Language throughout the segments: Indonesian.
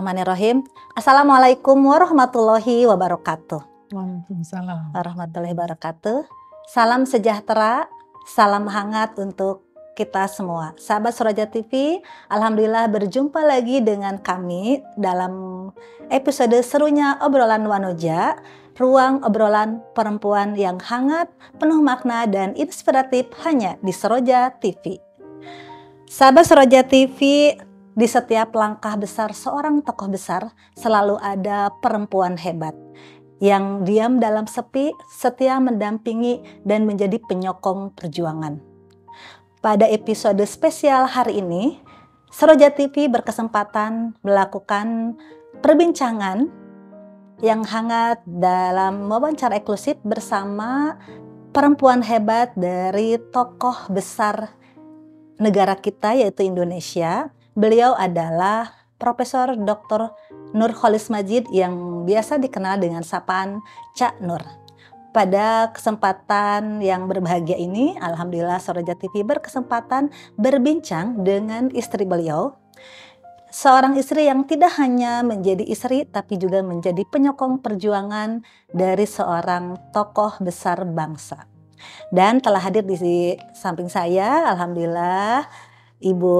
Bismillahirrahmanirrahim. Assalamualaikum warahmatullahi wabarakatuh. Waalaikumsalam Warahmatullahi wabarakatuh. Salam sejahtera, salam hangat untuk kita semua. Sahabat Suraja TV, alhamdulillah berjumpa lagi dengan kami dalam episode serunya obrolan Wanoja, ruang obrolan perempuan yang hangat, penuh makna dan inspiratif hanya di Suraja TV. Sahabat Suraja TV, di setiap langkah besar seorang tokoh besar selalu ada perempuan hebat yang diam dalam sepi, setia mendampingi dan menjadi penyokong perjuangan. Pada episode spesial hari ini, Suraja TV berkesempatan melakukan perbincangan yang hangat dalam wawancara eksklusif bersama perempuan hebat dari tokoh besar negara kita yaitu Indonesia. Beliau adalah Profesor Dr. Nurcholish Madjid yang biasa dikenal dengan sapaan Cak Nur. Pada kesempatan yang berbahagia ini, alhamdulillah Suraja TV berkesempatan berbincang dengan istri beliau. Seorang istri yang tidak hanya menjadi istri tapi juga menjadi penyokong perjuangan dari seorang tokoh besar bangsa. Dan telah hadir di samping saya, alhamdulillah, Ibu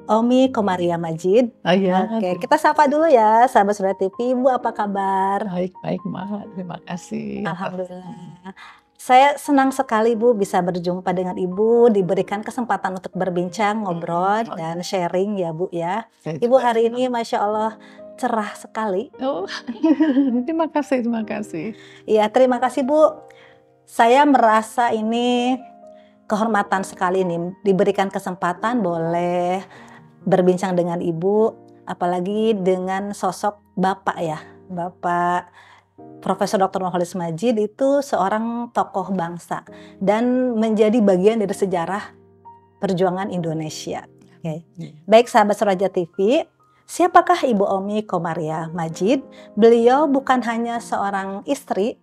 Omi Komaria Madjid. Oke, kita sapa dulu ya sahabat Suraja TV. Ibu apa kabar? Baik Mak, terima kasih. Alhamdulillah. Saya senang sekali Bu bisa berjumpa dengan Ibu, diberikan kesempatan untuk berbincang, ngobrol dan sharing ya Bu ya. Ibu hari ini Masya Allah cerah sekali. Oh, terima kasih. Iya, terima kasih Bu. Saya merasa ini kehormatan sekali nih diberikan kesempatan boleh berbincang dengan Ibu, apalagi dengan sosok Bapak ya. Bapak Profesor Dr. Nurcholish Madjid itu seorang tokoh bangsa dan menjadi bagian dari sejarah perjuangan Indonesia. Oke. Baik sahabat Suraja TV, siapakah Ibu Omi Komaria Madjid? Beliau bukan hanya seorang istri,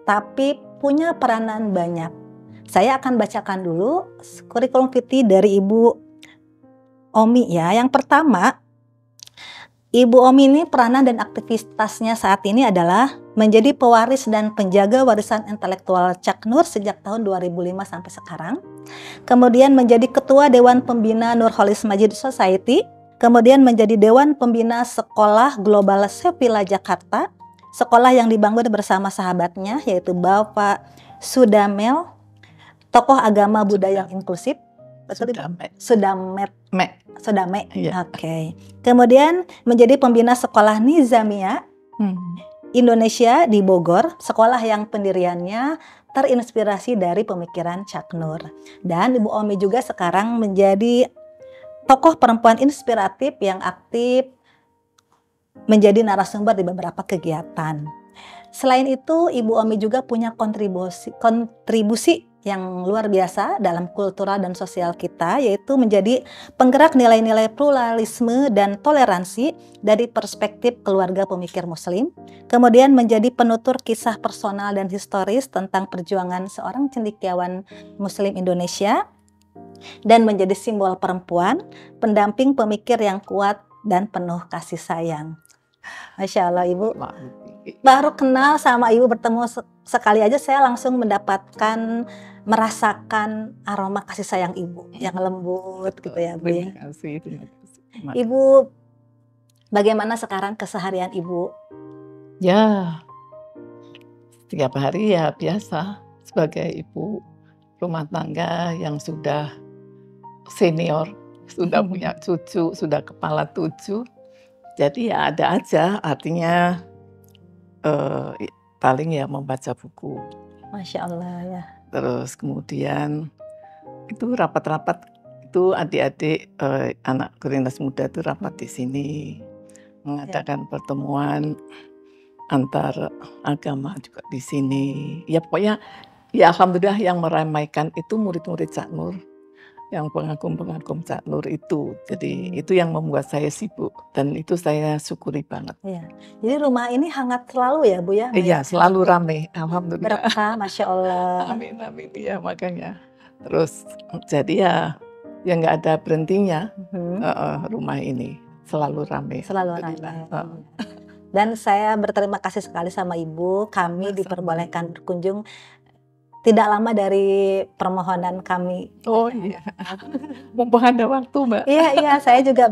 tapi punya peranan banyak. Saya akan bacakan dulu kurikulum vitae dari Ibu Omi ya. Yang pertama, Ibu Omi ini peranan dan aktivitasnya saat ini adalah menjadi pewaris dan penjaga warisan intelektual Cak Nur sejak tahun 2005 sampai sekarang. Kemudian menjadi Ketua Dewan Pembina Nurcholish Madjid Society. Kemudian menjadi Dewan Pembina Sekolah Global Sevilla Jakarta. Sekolah yang dibangun bersama sahabatnya yaitu Bapak Sudamel, tokoh agama budaya yang inklusif. Sudame. Iya. Oke. Kemudian menjadi pembina sekolah Nizamia Indonesia di Bogor, sekolah yang pendiriannya terinspirasi dari pemikiran Cak Nur. Dan Ibu Omi juga sekarang menjadi tokoh perempuan inspiratif yang aktif menjadi narasumber di beberapa kegiatan. Selain itu, Ibu Omi juga punya kontribusi yang luar biasa dalam kultural dan sosial kita, yaitu menjadi penggerak nilai-nilai pluralisme dan toleransi dari perspektif keluarga pemikir Muslim. Kemudian menjadi penutur kisah personal dan historis tentang perjuangan seorang cendekiawan Muslim Indonesia. Dan menjadi simbol perempuan, pendamping pemikir yang kuat dan penuh kasih sayang. Masya Allah Ibu. Baru kenal sama Ibu, bertemu sekali aja saya langsung merasakan aroma kasih sayang Ibu yang lembut gitu ya Bu ya. Terima kasih. Ibu, bagaimana sekarang keseharian Ibu? Ya, setiap hari ya biasa sebagai ibu rumah tangga yang sudah senior, sudah punya cucu, sudah kepala 7. Jadi ya ada aja, artinya paling ya membaca buku. Masya Allah ya. Terus kemudian itu rapat-rapat itu adik-adik anak Korintas Muda itu rapat di sini mengadakan pertemuan antar agama juga di sini. Ya pokoknya ya alhamdulillah yang meramaikan itu murid-murid Cak Nur, yang pengagum-pengagum Cak Nur itu. Jadi itu yang membuat saya sibuk dan itu saya syukuri banget. Iya. Jadi rumah ini hangat selalu ya Bu ya? Iya, selalu ramai, alhamdulillah. Berkah, Masya Allah. Amin ya makanya. Terus jadi ya nggak ada berhentinya rumah ini. selalu ramai. Selalu Alhamdulillah. ramai. Dan saya berterima kasih sekali sama Ibu, kami Sama-sama. diperbolehkan berkunjung tidak lama dari permohonan kami. Oh iya, mumpung ada waktu Mbak. Iya, saya juga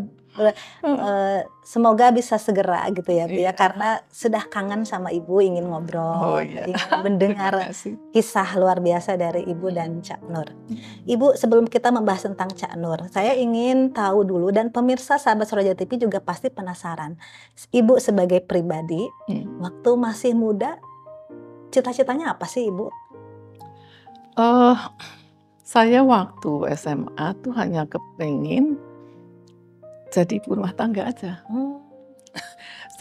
semoga bisa segera gitu ya Bu ya, Iya. karena sudah kangen sama Ibu, ingin Oh ngobrol, iya. ingin mendengar Terima kasih. kisah luar biasa dari Ibu dan Cak Nur. Ibu, sebelum kita membahas tentang Cak Nur, saya ingin tahu dulu, dan pemirsa sahabat Suraja TV juga pasti penasaran. Ibu sebagai pribadi, waktu masih muda, cita-citanya apa sih Ibu? Saya waktu SMA tuh hanya kepengin jadi ibu rumah tangga aja.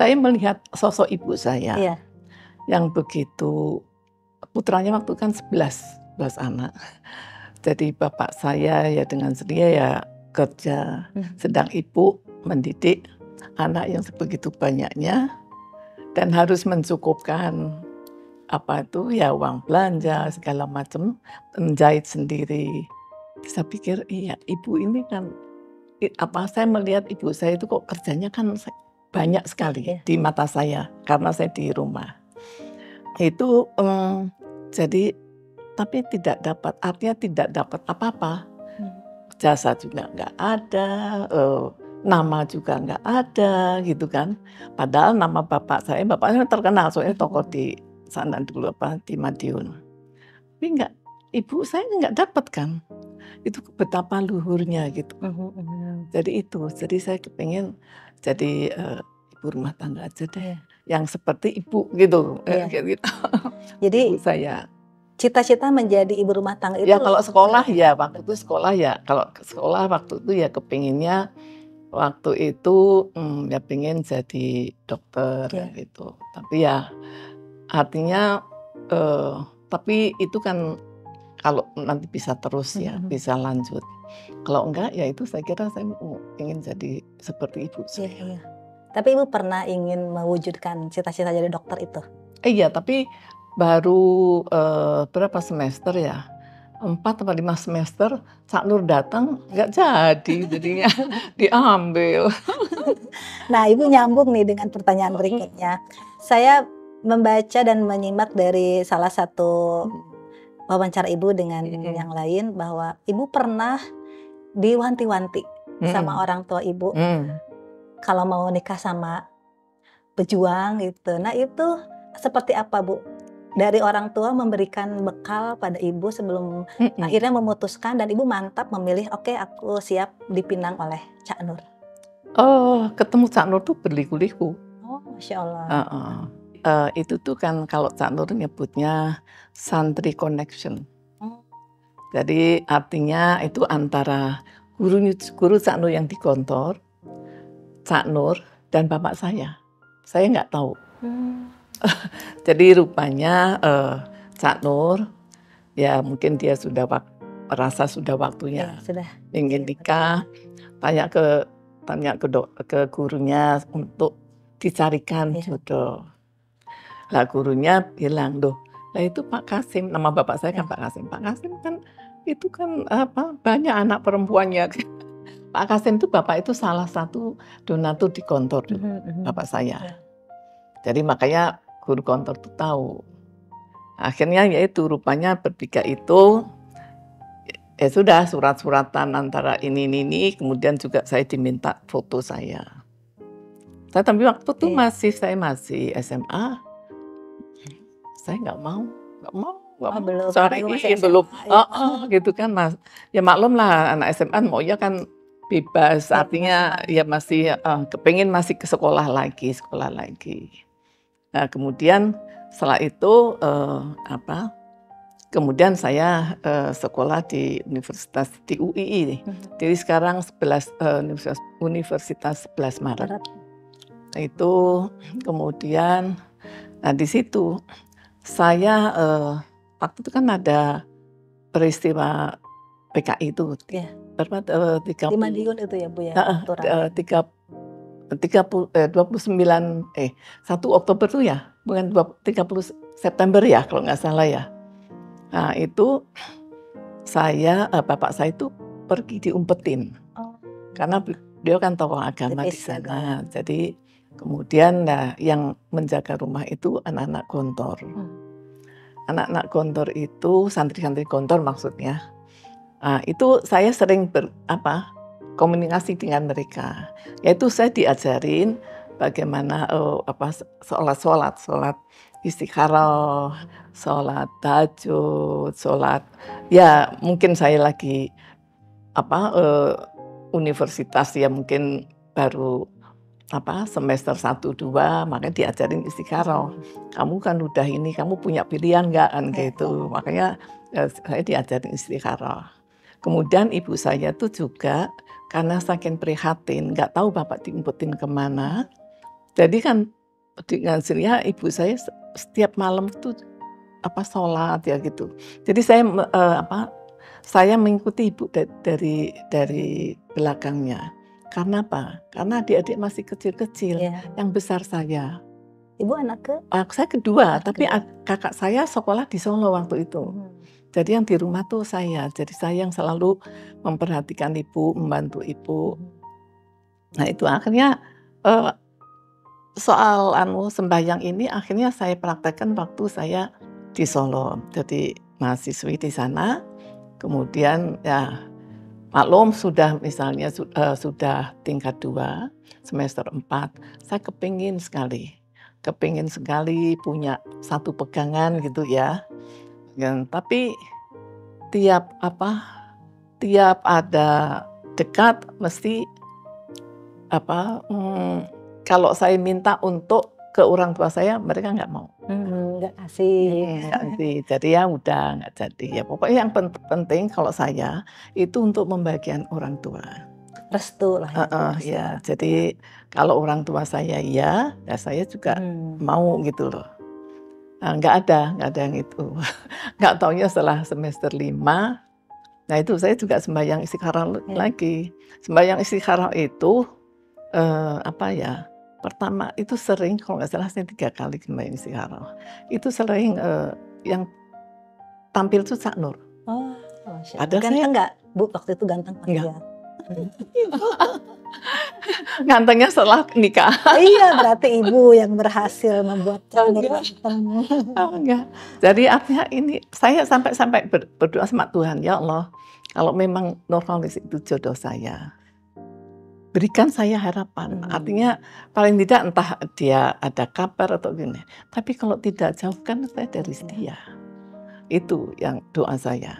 Saya melihat sosok ibu saya Iya. yang begitu, putranya waktu kan 11 anak. Jadi bapak saya ya dengan sedia ya kerja, sedang ibu mendidik anak yang sebegitu banyaknya dan harus mencukupkan apa itu ya uang belanja segala macam, menjahit sendiri. Saya pikir iya, ibu ini kan saya melihat ibu saya itu kok kerjanya kan banyak sekali di mata saya karena saya di rumah. Itu jadi tapi tidak dapat, artinya tidak dapat apa-apa. Jasa juga nggak ada, nama juga nggak ada gitu kan. Padahal nama bapaknya terkenal soalnya tokoh di sana dulu di Madiun. Tapi nggak, ibu saya nggak dapat kan. Itu betapa luhurnya gitu. Jadi saya kepengen jadi ibu rumah tangga aja deh, yang seperti ibu gitu. Gitu. Jadi ibu saya. Cita-cita menjadi ibu rumah tangga itu? Ya kalau sekolah ya waktu itu sekolah ya, kalau sekolah waktu itu ya kepinginnya waktu itu ya pengen jadi dokter gitu. Tapi ya artinya tapi itu kan kalau nanti bisa terus ya, bisa lanjut. Kalau enggak ya itu saya kira saya ingin jadi seperti ibu saya. Tapi Ibu pernah ingin mewujudkan cita-cita jadi dokter itu? Iya, tapi baru berapa semester ya? 4 atau 5 semester Cak Nur datang nggak jadi, jadinya diambil. Nah, Ibu nyambung nih dengan pertanyaan berikutnya. Saya membaca dan menyimak dari salah satu wawancara Ibu dengan yang lain bahwa Ibu pernah diwanti-wanti sama orang tua Ibu kalau mau nikah sama pejuang gitu. Nah, itu seperti apa Bu? Dari orang tua memberikan bekal pada Ibu sebelum akhirnya memutuskan dan Ibu mantap memilih, oke, aku siap dipinang oleh Cak Nur. Ketemu Cak Nur tuh berliku-liku. Oh, Masya Allah. Itu tuh kan kalau Cak Nur nyebutnya santri connection. Jadi artinya itu antara guru Cak Nur yang di Gontor, Cak Nur dan bapak saya. Saya nggak tahu. Jadi rupanya Cak Nur ya mungkin dia sudah merasa sudah waktunya ingin nikah, tanya ke gurunya untuk dicarikan jodoh. Lah gurunya bilang, lah itu Pak Kasim, nama bapak saya kan Pak Kasim. Pak Kasim kan itu kan banyak anak perempuannya. Pak Kasim itu bapak itu salah satu donatur di Gontor bapak saya. Jadi makanya guru Gontor itu tahu. Akhirnya yaitu rupanya bertiga itu ya sudah surat-suratan antara ini, kemudian juga saya diminta foto saya. Tapi waktu itu saya masih SMA, saya nggak mau. Belum, gitu kan Mas. Ya maklum lah anak SMA maunya kan bebas, artinya ya masih kepengin masih ke sekolah lagi. Nah kemudian setelah itu kemudian saya sekolah di Universitas di UII, jadi sekarang Universitas 11 Maret. Nah, itu kemudian, nah di situ saya waktu itu kan ada peristiwa PKI itu, berapa 30 di Madiun itu ya Bu ya? 1 Oktober tuh ya, bukan 30 September ya kalau nggak salah ya. Nah itu bapak saya itu pergi diumpetin karena beliau kan tokoh agama di Aktivis sana. agama. Jadi kemudian yang menjaga rumah itu anak-anak gontor. Anak-anak gontor itu santri-santri gontor maksudnya. Itu saya sering komunikasi dengan mereka. Yaitu saya diajarin bagaimana sholat istikharah, sholat tahajud, sholat ya mungkin saya lagi universitas ya mungkin baru semester 1-2 makanya diajarin istikharah. Kamu kan udah ini, kamu punya pilihan nggak kan gitu. Makanya saya diajarin istikharah. Kemudian ibu saya tuh juga karena saking prihatin, nggak tahu bapak diumpetin kemana. Jadi kan dengan sendirinya ibu saya setiap malam tuh sholat ya gitu. Jadi saya mengikuti ibu dari belakangnya. Karena apa? Karena adik-adik masih kecil-kecil, yang besar saya. Ibu anak ke? Saya kedua, tapi kakak saya sekolah di Solo waktu itu. Jadi yang di rumah tuh saya. Jadi saya yang selalu memperhatikan ibu, membantu ibu. Nah itu akhirnya soal sembahyang ini akhirnya saya praktekkan waktu saya di Solo. Jadi mahasiswi di sana. Kemudian ya maklum sudah misalnya sudah tingkat 2, semester 4, saya kepingin sekali punya satu pegangan gitu ya. Tapi tiap ada dekat mesti kalau saya minta untuk ke orang tua saya mereka nggak mau. Nggak kasih. Jadi ya udah nggak jadi ya. Pokoknya yang penting kalau saya itu untuk membagian orang tua. Restu lah ya. Jadi kalau orang tua saya ya saya juga mau gitu loh. Nggak ada yang itu. Nggak taunya setelah semester 5. Nah itu saya juga sembahyang istikharah lagi. Sembahyang istikharah itu pertama itu sering kalau nggak salah saya 3 kali sembahyang istikharah. Itu sering yang tampil tuh Cak Nur. Oh, ada ganteng nggak Bu waktu itu ganteng enggak. Gantengnya setelah nikah. Iya berarti ibu yang berhasil membuat Cak Nur ganteng. Enggak. Jadi artinya ini saya sampai berdoa sama Tuhan, ya Allah kalau memang Nurholis itu jodoh saya, berikan saya harapan. Artinya paling tidak entah dia ada kabar atau gini. Tapi kalau tidak jauhkan saya dari dia. Itu yang doa saya.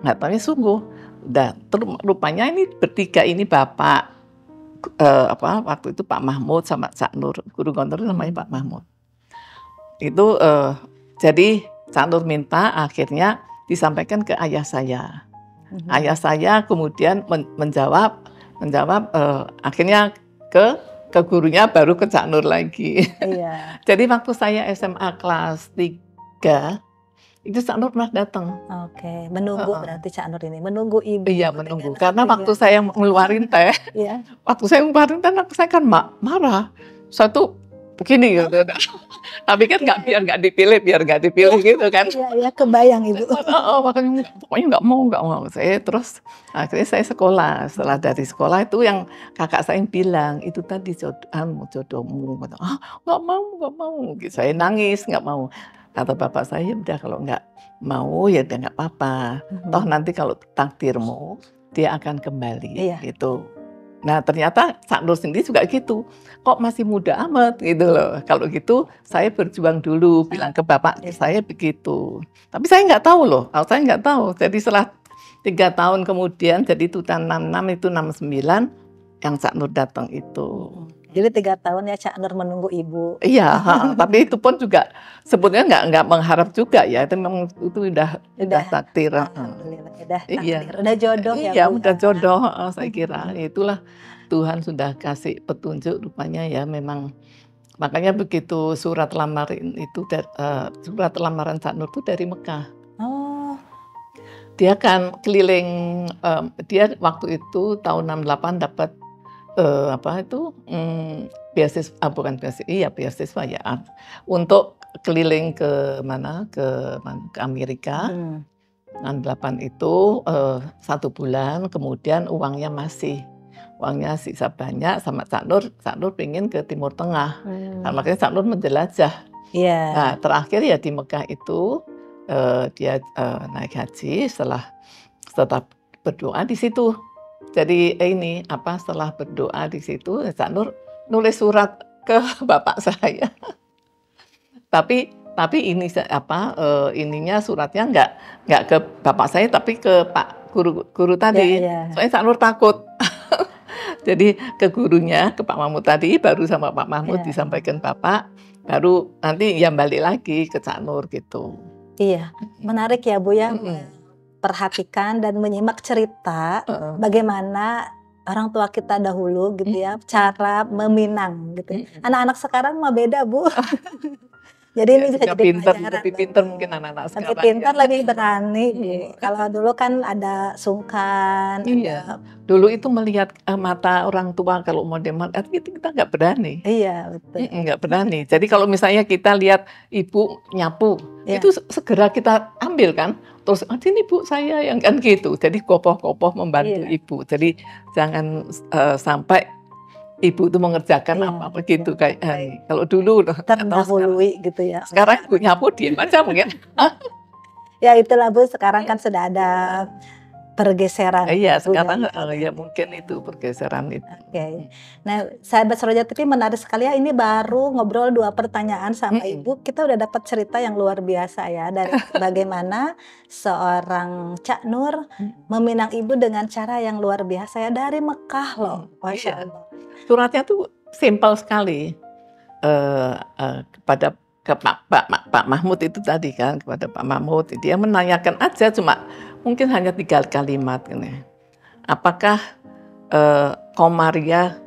Nggak tahu sungguh. Udah rupanya ini bertiga ini bapak waktu itu Pak Mahmud sama Cak Nur, guru gontor namanya Pak Mahmud. Itu jadi Cak Nur minta akhirnya disampaikan ke ayah saya. Ayah saya kemudian menjawab akhirnya ke gurunya baru ke Cak Nur lagi. Iya. Jadi waktu saya SMA kelas 3 itu Cak Nur pernah datang. Oke, menunggu berarti Cak Nur ini menunggu ibu. Iya menunggu karena waktu saya ngeluarin teh, waktu saya ngeluarin teh saya kan marah. Satu begini gitu. Tapi kan biar nggak dipilih gitu kan. Iya kebayang ibu. Makanya pokoknya nggak mau. Saya terus akhirnya saya sekolah. Setelah dari sekolah itu yang kakak saya bilang itu tadi jodohmu. Nggak mau. Saya nangis nggak mau. Kata bapak saya udah kalau nggak mau ya udah nggak apa-apa. Toh nanti kalau takdirmu dia akan kembali gitu. Nah ternyata Cak Nur sendiri juga gitu. Kok masih muda amat gitu loh. Kalau gitu saya berjuang dulu bilang ke bapak saya begitu. Tapi saya nggak tahu loh. Saya nggak tahu. Jadi setelah 3 tahun kemudian jadi itu tahun 66 itu 69 yang Cak Nur datang itu. Jadi 3 tahun ya Cak Nur menunggu ibu. Iya, tapi itu pun juga sebetulnya nggak mengharap juga ya. Itu memang itu udah takdir. Alhamdulillah, udah jodoh ya. Iya, udah jodoh saya kira. Itulah Tuhan sudah kasih petunjuk rupanya ya memang. Makanya begitu surat lamaran itu surat lamaran Cak Nur itu dari Mekah. Oh. Dia kan keliling dia waktu itu tahun 68 dapat beasiswa ya untuk keliling ke Amerika. 68 itu 1 bulan kemudian uangnya masih uangnya sisa banyak sama Cak Nur pengen ke Timur Tengah. Nah, makanya Cak Nur menjelajah. Nah, terakhir ya di Mekah itu dia naik haji setelah berdoa di situ. Jadi setelah berdoa di situ Cak Nur nulis surat ke bapak saya. Tapi ini ininya suratnya nggak ke bapak saya tapi ke Pak guru tadi. Soalnya Cak Nur takut. Jadi ke gurunya, ke Pak Mahmud tadi, baru sama Pak Mahmud disampaikan Bapak, baru nanti ya balik lagi ke Cak Nur gitu. Iya, menarik ya Bu ya, perhatikan dan menyimak cerita bagaimana orang tua kita dahulu gitu ya, cara meminang gitu. Anak-anak sekarang mah beda Bu. Jadi ini bisa jadi pelajaran. Lebih pintar mungkin anak-anak sekarang. Lebih pintar, lebih berani. Kalau dulu kan ada sungkan. Iya. Dulu itu melihat mata orang tua kalau mau demand, kita nggak berani. Iya betul. Nggak berani. Jadi kalau misalnya kita lihat ibu nyapu, itu segera kita ambil kan. Terus ini ibu saya yang kan gitu. Jadi kopoh-kopoh membantu ibu. Jadi jangan sampai ibu itu mengerjakan apa gitu kayak kalau dulu terdahului gitu ya. Sekarang ibu nyapu diem aja mungkin. Ya itulah Bu, sekarang kan sudah ada pergeseran. Iya, sekarang ya mungkin itu pergeseran itu. Oke. Nah, sahabat Suroja TV menarik sekali ya, ini baru ngobrol 2 pertanyaan sama Ibu, kita udah dapat cerita yang luar biasa ya dari bagaimana seorang Cak Nur meminang Ibu dengan cara yang luar biasa ya, dari Mekah loh. Masya Allah. Suratnya tuh simpel sekali kepada Pak Mahmud itu tadi kan, kepada Pak Mahmud dia menanyakan aja cuma mungkin hanya 3 kalimat ini. Apakah Komaria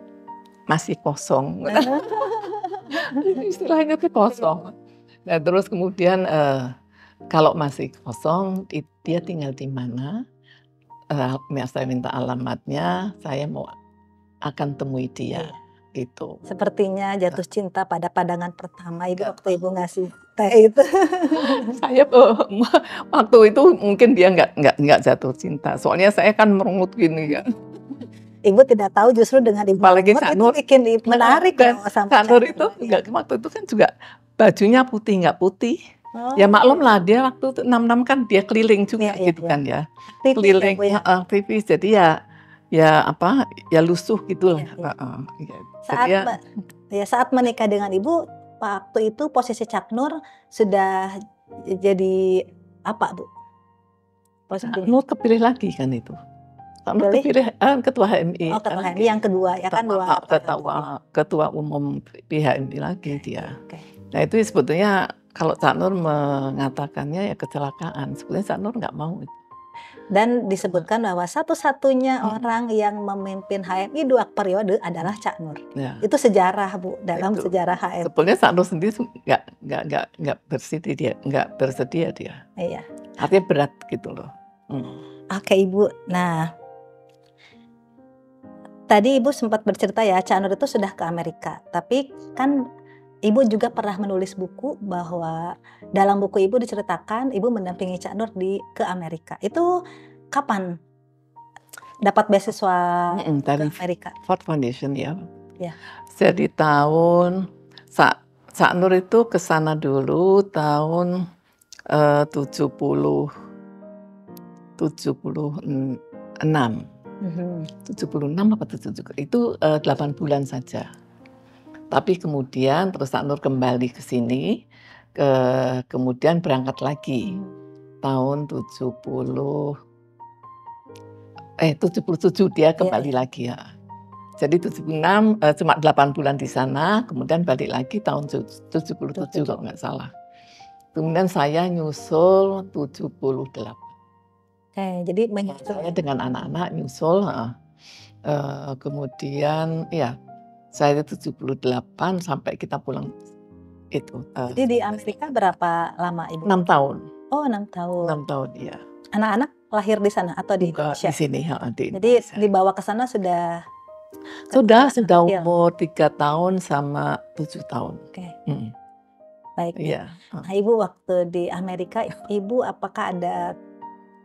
masih kosong? Istilahnya itu kosong. Nah, terus kemudian kalau masih kosong dia tinggal di mana? Saya minta alamatnya, saya akan temui dia gitu. Sepertinya jatuh cinta pada pandangan pertama Ibu waktu Ibu ngasih teh itu. Saya waktu itu mungkin dia nggak jatuh cinta. Soalnya saya kan merengut gini ya. Ibu tidak tahu justru dengan Ibu apalagi Cak Nur bikin menarik kan. Cak Nur itu waktu itu kan juga bajunya putih nggak putih. Ya maklum lah dia waktu itu 6 kan dia keliling juga kan ya. Keliling aktivis jadi ya lusuh gitu lah. Saat menikah dengan Ibu, waktu itu posisi Cak Nur sudah jadi apa Bu? Cak Nur kepilih lagi kan itu. Cak Nur kepilih ketua HMI. Oh, ketua HMI yang kedua ya kan ketua umum PHMI lagi dia. Nah itu sebetulnya kalau Cak Nur mengatakannya ya kecelakaan. Sebetulnya Cak Nur nggak mau itu. Dan disebutkan bahwa satu-satunya orang yang memimpin HMI 2 periode adalah Cak Nur. Itu sejarah Bu, dalam sejarah HMI. Sebetulnya Cak Nur sendiri nggak bersedia dia. Iya. Artinya berat gitu loh. Oke Ibu, nah tadi Ibu sempat bercerita ya Cak Nur itu sudah ke Amerika, tapi kan Ibu juga pernah menulis buku bahwa dalam buku Ibu diceritakan Ibu mendampingi Cak Nur ke Amerika. Itu kapan dapat beasiswa ke Amerika? Ford Foundation ya. Jadi tahun Cak Nur itu ke sana dulu tahun 76 apa 77 itu 8 bulan saja. Tapi kemudian terus Cak Nur kembali ke sini, kemudian berangkat lagi tahun 77 dia kembali lagi ya. Jadi 76 cuma 8 bulan di sana, kemudian balik lagi tahun 77 kalau nggak salah. Kemudian saya nyusul 78. Jadi saya dengan anak-anak nyusul, kemudian ya. Saya 78 sampai kita pulang itu. Jadi di Amerika berapa lama Ibu? 6 tahun. Oh 6 tahun. 6 tahun iya. Anak-anak lahir di sana atau di Indonesia? Di sini. Jadi dibawa ke sana sudah umur 3 tahun sama 7 tahun. Oke. Baik. Iya. Nah Ibu waktu di Amerika, Ibu apakah ada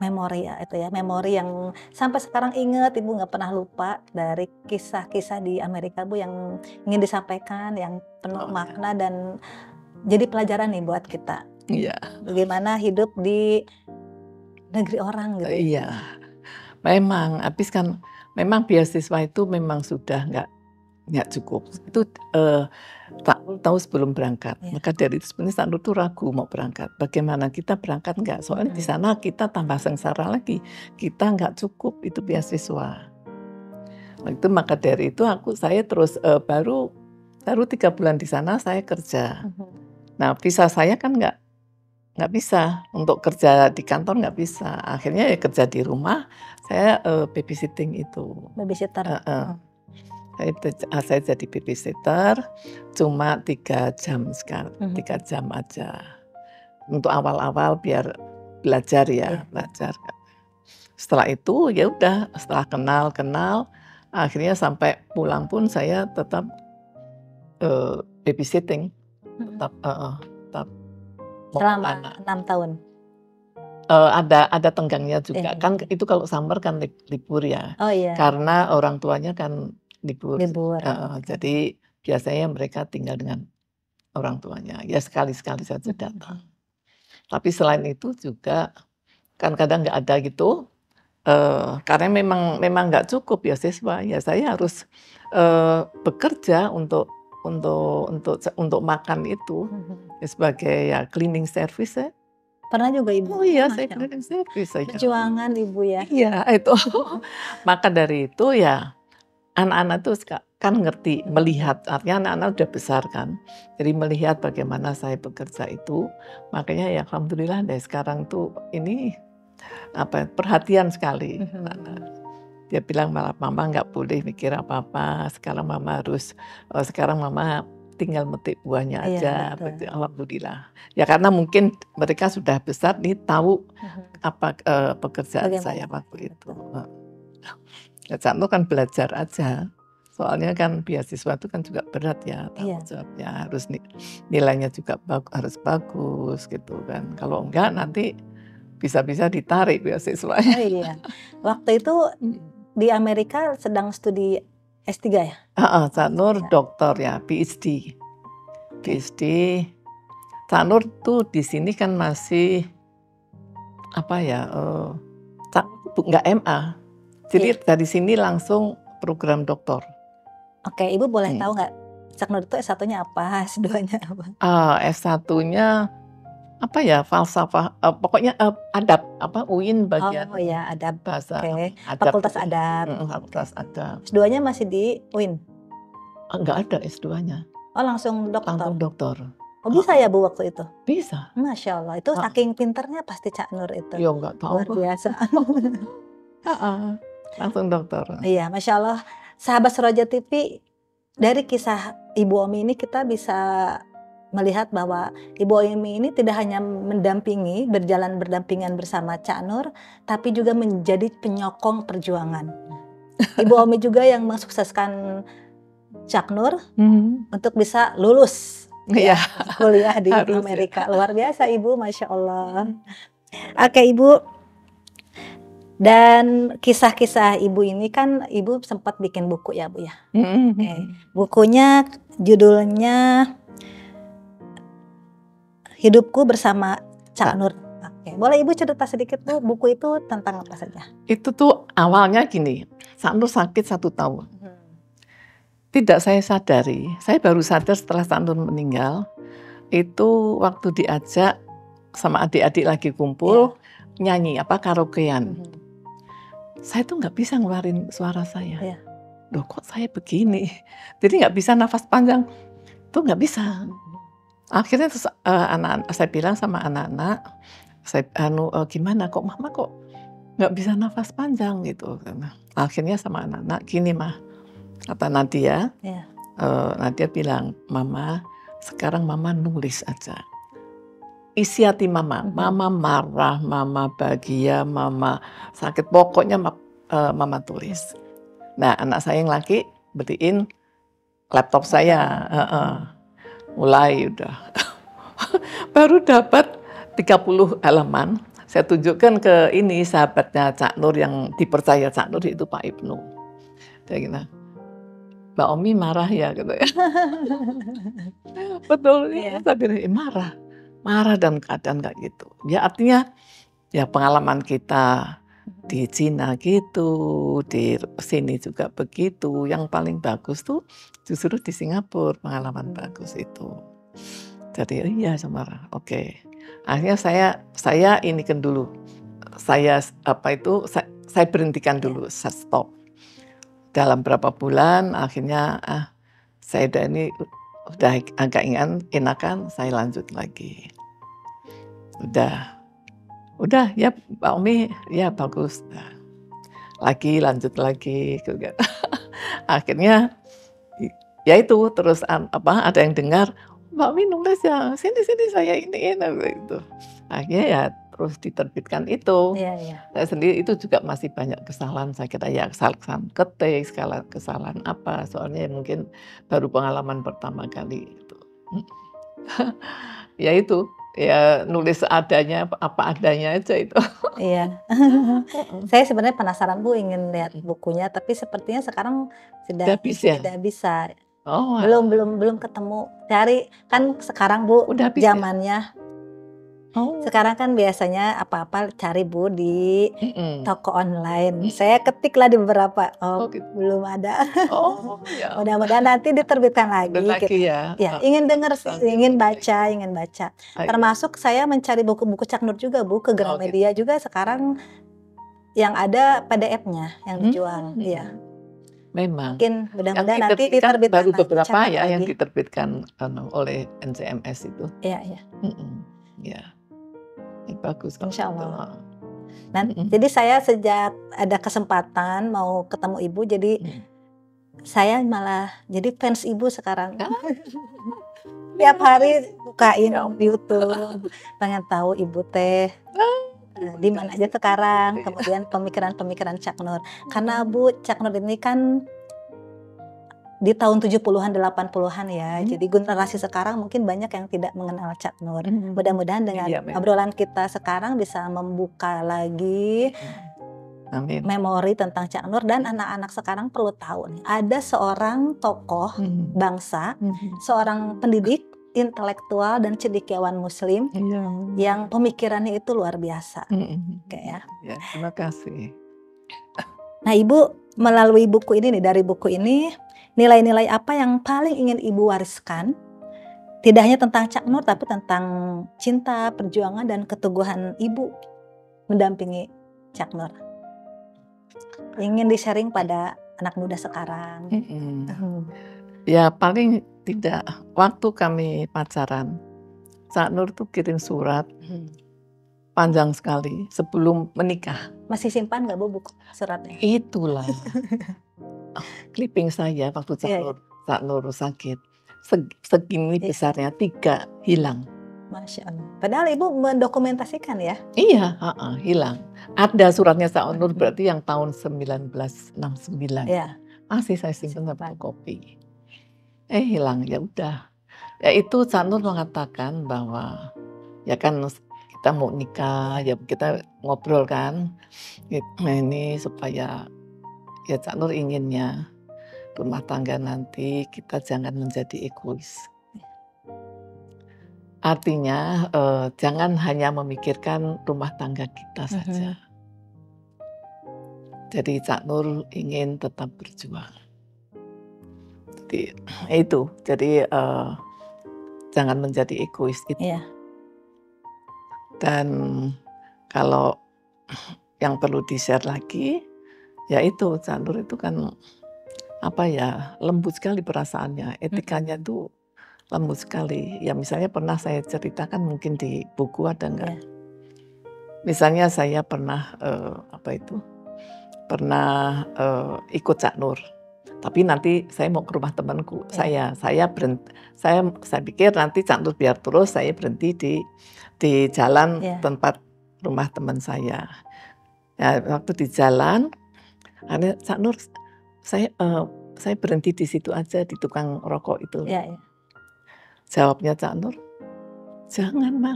memori ya itu ya, memori yang sampai sekarang inget Ibu nggak pernah lupa dari kisah-kisah di Amerika Bu yang ingin disampaikan, yang penuh Oh ya, makna dan jadi pelajaran nih buat kita. iya, Bagaimana hidup di negeri orang gitu ya. iya. Memang, habis kan memang beasiswa itu memang sudah nggak cukup. Itu tahu sebelum berangkat. Iya. Maka dari itu sebenarnya Sanur tuh ragu mau berangkat. Bagaimana kita berangkat nggak? Soalnya di sana kita tambah sengsara lagi. Kita nggak cukup itu beasiswa. Nah, itu maka dari itu saya terus baru 3 bulan di sana saya kerja. Nah, visa saya kan nggak bisa untuk kerja di kantor nggak bisa. Akhirnya ya kerja di rumah. Saya babysitting itu. Babysitter. Saya jadi babysitter cuma 3 jam sekarang, 3 jam aja. Untuk awal-awal biar belajar ya, belajar. Setelah itu ya udah, setelah kenal, akhirnya sampai pulang pun saya tetap babysitting, tetap Selama 6 tahun. Ada tenggangnya juga kan itu kalau summer kan libur ya. Oh iya. Karena orang tuanya kan libur. Okay. Jadi biasanya mereka tinggal dengan orang tuanya. Ya sekali-sekali saja datang. Tapi selain itu juga kan kadang nggak ada gitu. Karena memang nggak cukup beasiswa. Ya saya harus bekerja untuk makan itu sebagai ya cleaning service ya. Pernah juga Ibu? Oh iya, saya cleaning service saja. Perjuangan Ibu ya. Iya itu. Maka dari itu ya anak-anak tuh kan ngerti, melihat, artinya anak-anak udah besar kan. Jadi melihat bagaimana saya bekerja itu, makanya ya alhamdulillah dari sekarang tuh ini perhatian sekali. Dia bilang malah mama nggak boleh mikir apa-apa, sekarang mama tinggal metik buahnya aja. Iya, alhamdulillah. Ya karena mungkin mereka sudah besar nih tahu apa pekerjaan saya waktu itu. Ya Cakno kan belajar aja. Soalnya kan beasiswa itu kan juga berat ya tanggung jawabnya, harus nilainya juga harus bagus gitu kan. Kalau enggak nanti bisa-bisa ditarik beasiswanya. Oh iya. Waktu itu di Amerika sedang studi S3 ya? Cak Nur dokter ya, PhD. Cak Nur tuh di sini kan masih nggak MA. Jadi dari sini langsung program doktor. Oke, Ibu boleh tahu nggak Cak Nur itu S1-nya apa, S2-nya apa? S1-nya apa ya, falsafah, pokoknya adab, UIN bagian adab. bahasa adab. Fakultas Adab. Fakultas Adab. S2-nya masih di UIN? Enggak ada S2-nya. Oh langsung dokter? Langsung dokter. Oh bisa ya Bu waktu itu? Bisa. Masya Allah, itu saking pinternya pasti Cak Nur itu. Ya nggak tahu. Luar biasa. Langsung dokter. Iya, Masya Allah. Sahabat Suraja TV, dari kisah Ibu Omi ini kita bisa melihat bahwa Ibu Omi ini tidak hanya mendampingi, berdampingan bersama Cak Nur, tapi juga menjadi penyokong perjuangan. Ibu Omi juga yang mensukseskan Cak Nur untuk bisa lulus kuliah di Amerika. Luar biasa Ibu, Masya Allah. Oke Ibu. Dan kisah-kisah Ibu ini kan Ibu sempat bikin buku ya Bu ya. Bukunya judulnya Hidupku Bersama Cak Nur. Boleh Ibu cerita sedikit Bu, buku itu tentang apa saja? Itu tuh awalnya gini, Cak Nur sakit 1 tahun. Tidak saya sadari, saya baru sadar setelah Cak Nur meninggal. Itu waktu diajak sama adik-adik lagi kumpul nyanyi karaokean. Saya tuh nggak bisa ngeluarin suara saya. Loh kok saya begini? Jadi nggak bisa nafas panjang, tuh nggak bisa. Akhirnya terus saya bilang sama anak-anak, gimana kok mama kok nggak bisa nafas panjang gitu. Akhirnya sama anak-anak, gini mah, kata Nadia, Nadia bilang, mama sekarang mama nulis aja. Isi hati mama, mama marah, mama bahagia, mama sakit, pokoknya mama tulis. Nah anak saya yang laki beliin laptop saya, mulai udah baru dapat 30 halaman, Saya tunjukkan ke ini sahabatnya Cak Nur yang dipercaya Cak Nur itu Pak Ibnu. Dia gini, Mbak Omi marah ya gitu ya. Betul ya, saya bilang marah dalam keadaan kayak gitu. Ya artinya ya pengalaman kita di Cina gitu, di sini juga begitu. Yang paling bagus tuh justru di Singapura pengalaman bagus itu. Jadi iya saya marah. Oke. Akhirnya saya inikan dulu. Saya berhentikan dulu, saya stop. Dalam berapa bulan akhirnya saya udah agak enakan, saya lanjut lagi. Udah ya Pak Omi, ya bagus. Nah, lanjut lagi. Akhirnya ya itu terus ada yang dengar, Mbak Omi nulis ya, sini saya ini gitu. Akhirnya ya terus diterbitkan itu. Saya sendiri itu juga masih banyak kesalahan, saya kira ya kesalahan ketik, kesalahan apa, soalnya mungkin baru pengalaman pertama kali itu. Ya itu, ya nulis adanya, apa adanya aja itu. Iya. Saya sebenarnya penasaran Bu, ingin lihat bukunya, tapi sepertinya sekarang tidak bisa. Oh, belum ketemu. Cari kan sekarang Bu, zamannya. Sekarang kan biasanya apa-apa cari Bu di toko online. Saya ketiklah di beberapa. gitu. Belum ada. Ya. Mudah-mudahan nanti diterbitkan lagi. Ya. Ingin dengar, ingin baca. Termasuk saya mencari buku-buku Cak Nur juga Bu, ke Gramedia juga sekarang yang ada PDF-nya yang dijual. Iya. Memang. Mungkin mudah-mudahan nanti diterbitkan baru beberapa ya yang diterbitkan oleh NCMS itu. Iya. Ya. Bagus. Insya Allah. Jadi saya sejak ada kesempatan mau ketemu Ibu, jadi saya malah jadi fans Ibu sekarang. Tiap hari bukain YouTube, pengen tahu Ibu teh di mana aja sekarang, kemudian pemikiran-pemikiran Cak Nur. Karena Bu, Cak Nur ini kan di tahun 70-an 80-an ya. Jadi generasi sekarang mungkin banyak yang tidak mengenal Cak Nur. Mudah-mudahan dengan obrolan kita sekarang bisa membuka lagi memori tentang Cak Nur, dan anak-anak sekarang perlu tahu nih, ada seorang tokoh bangsa, seorang pendidik intelektual dan cendekiawan muslim yang pemikirannya itu luar biasa. Ya, terima kasih. Nah, Ibu melalui buku ini nih, dari buku ini nilai-nilai apa yang paling ingin Ibu wariskan? Tidak hanya tentang Cak Nur, tapi tentang cinta, perjuangan, dan keteguhan Ibu mendampingi Cak Nur. Ingin di-sharing pada anak muda sekarang. Ya paling tidak, waktu kami pacaran, Cak Nur tuh kirim surat panjang sekali sebelum menikah. Masih simpan nggak Bu buku suratnya? Itulah. Clipping saya waktu Cak Nur sakit, segini besarnya 3 hilang. Masya Allah. Padahal Ibu mendokumentasikan ya? Iya, hilang. Ada suratnya Cak Nur berarti yang tahun 1969. Masih saya simpan satu kopi. Hilang, ya udah. Ya itu Cak Nur mengatakan bahwa ya kan kita mau nikah, ya kita ngobrol kan. Ini supaya ya Cak Nur inginnya rumah tangga nanti kita jangan menjadi egois. Artinya jangan hanya memikirkan rumah tangga kita saja. Jadi Cak Nur ingin tetap berjuang. Jadi itu, jadi jangan menjadi egois itu. Dan kalau yang perlu di-share lagi, ya itu Cak Nur itu kan lembut sekali perasaannya, etikanya tuh lembut sekali. Ya misalnya pernah saya ceritakan mungkin di buku ada enggak? Misalnya saya pernah ikut Cak Nur, tapi nanti saya mau ke rumah temanku. Saya pikir nanti Cak Nur biar terus, saya berhenti di jalan tempat rumah teman saya. Ya, waktu di jalan, ada Cak Nur, saya berhenti di situ aja, di tukang rokok itu. Jawabnya Cak Nur, jangan Ma.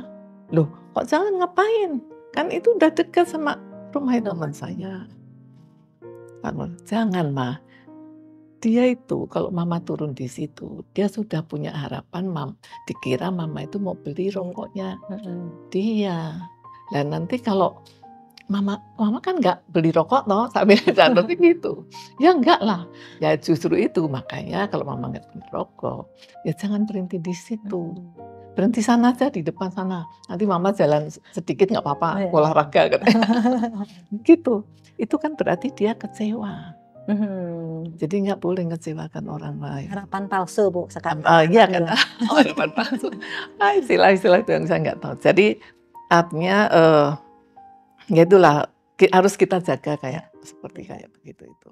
Loh kok jangan, ngapain? kan itu udah dekat sama rumah teman saya. Jangan Ma, dia itu kalau Mama turun di situ, dia sudah punya harapan dikira Mama itu mau beli rokoknya dia. Dan nanti kalau Mama kan nggak beli rokok toh, sambil nanti gitu. Ya enggak lah, ya justru itu makanya kalau Mama nggak beli rokok, ya jangan berhenti di situ. Berhenti sana aja di depan sana. Nanti Mama jalan sedikit nggak apa-apa, olahraga kan. Gitu. Itu kan berarti dia kecewa. Jadi nggak boleh ngecewakan orang lain. Harapan palsu Bu sekarang. Iya kan, harapan palsu. Istilah-istilah itu yang saya nggak tahu. Jadi artinya ya itulah harus kita jaga kayak seperti kayak begitu itu.